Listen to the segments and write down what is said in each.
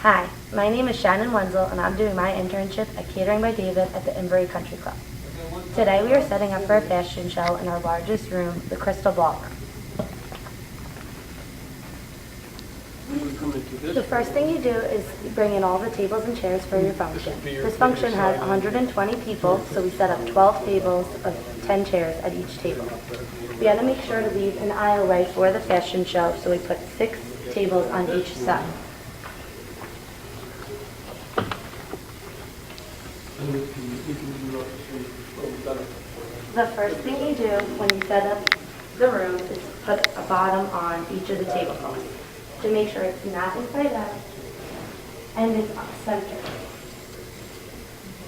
Hi, my name is Shannon Wenzel, and I'm doing my internship at Catering by David at the Inbury Country Club. Today we are setting up for a fashion show in our largest room, the Crystal Ballroom. The first thing you do is bring in all the tables and chairs for your function. This function has 120 people, so we set up 12 tables of 10 chairs at each table. We had to make sure to leave an aisleway for the fashion show, so we put 6 tables on each side. The first thing you do when you set up the room is put a bottom on each of the tablecloths to make sure it's not inside out and it's centered.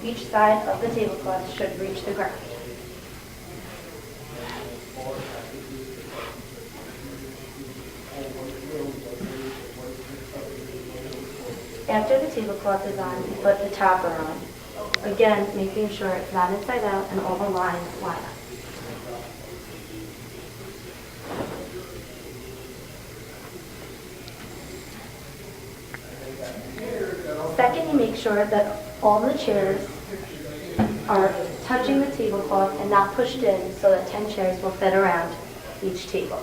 Each side of the tablecloth should reach the ground. After the tablecloth is on, you put the topper on. Again, making sure it's not inside out and all the lines line up. Second, you make sure that all the chairs are touching the tablecloth and not pushed in so that 10 chairs will fit around each table.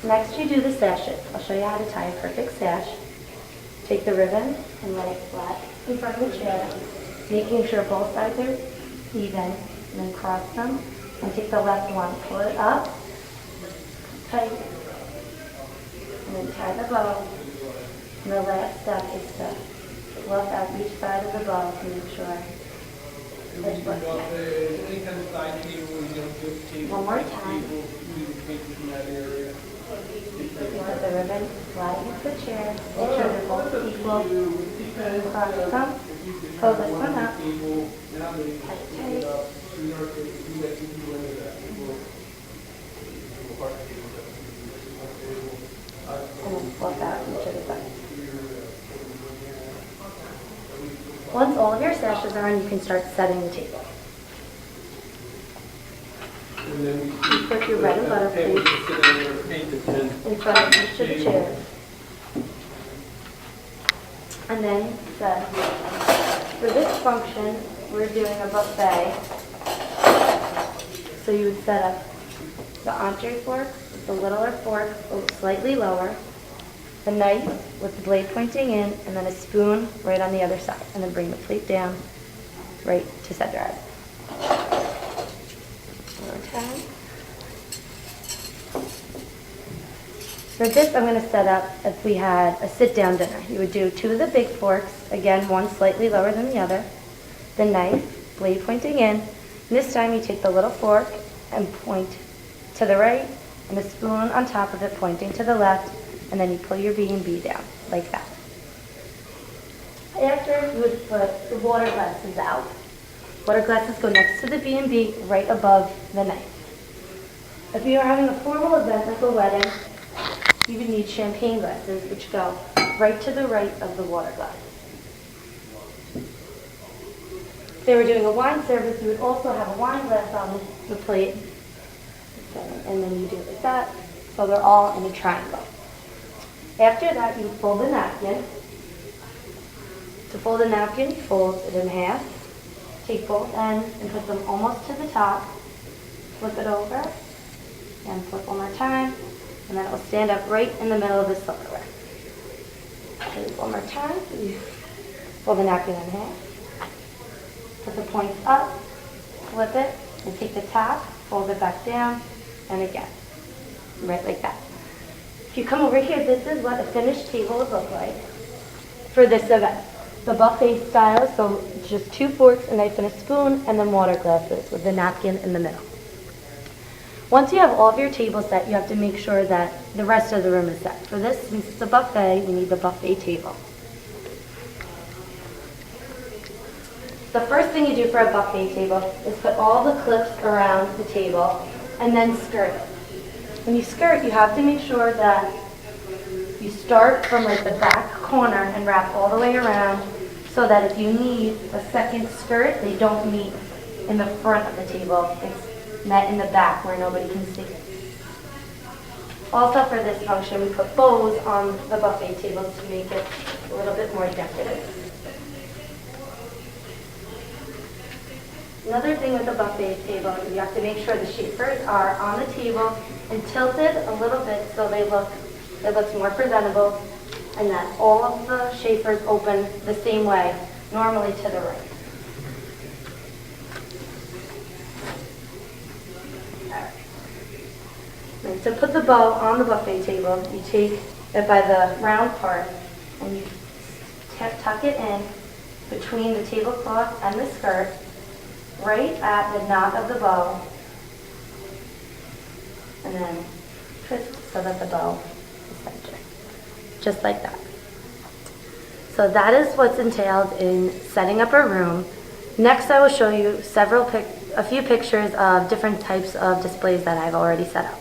Next, you do the sashes. I'll show you how to tie a perfect sash. Take the ribbon and lay it flat in front of the chair, making sure both sides are even, and then cross them, and take the left one, pull it up, tight, and then tie the bow. And the last step is to fluff out each side of the bow to make sure it's working. One more time. You put the ribbon flat against the chair, make sure they're both equal, cross them, pull this one up, tight, tight, and then fluff out each of the sides. Once all of your sashes are on, you can start setting the table. You put your bread and butter plate in front of each of the chairs. And then set. For this function, we're doing a buffet. So you would set up the entree fork with the littler fork slightly lower, the knife with the blade pointing in, and then a spoon right on the other side. And then bring the plate down right to center it. One more time. For this, I'm going to set up if we had a sit-down dinner. You would do 2 of the big forks, again, one slightly lower than the other, the knife, blade pointing in. And this time you take the little fork and point to the right, and the spoon on top of it pointing to the left, and then you pull your B&B down, like that. After, you would put the water glasses out. Water glasses go next to the B&B, right above the knife. If you are having a formal event like a wedding, you would need champagne glasses, which go right to the right of the water glass. If they were doing a wine service, you would also have a wine glass on the plate. And then you do it like that, so they're all in a triangle. After that, you fold the napkin. To fold a napkin, fold it in half. Take both ends and put them almost to the top. Flip it over, and flip one more time, and then it will stand up right in the middle of the silverware. Do it one more time. Fold the napkin in half. Put the points up, flip it, and take the top, fold it back down, and again, right like that. If you come over here, this is what a finished table would look like for this event. The buffet style, so just 2 forks, a knife, and a spoon, and then water glasses with the napkin in the middle. Once you have all of your tables set, you have to make sure that the rest of the room is set. For this, since it's a buffet, we need the buffet table. The first thing you do for a buffet table is put all the clips around the table and then skirt it. When you skirt, you have to make sure that you start from like the back corner and wrap all the way around so that if you need a second skirt, they don't meet in the front of the table. It's met in the back where nobody can see. Also for this function, we put bows on the buffet tables to make it a little bit more decorative. Another thing with the buffet table is you have to make sure the shapers are on the table and tilted a little bit so it looks more presentable, and that all of the shapers open the same way, normally to the right. And to put the bow on the buffet table, you take it by the round part and you tuck it in between the tablecloth and the skirt, right at the knot of the bow, and then twist so that the bow is centered, just like that. So that is what's entailed in setting up a room. Next, I will show you a few pictures of different types of displays that I've already set up.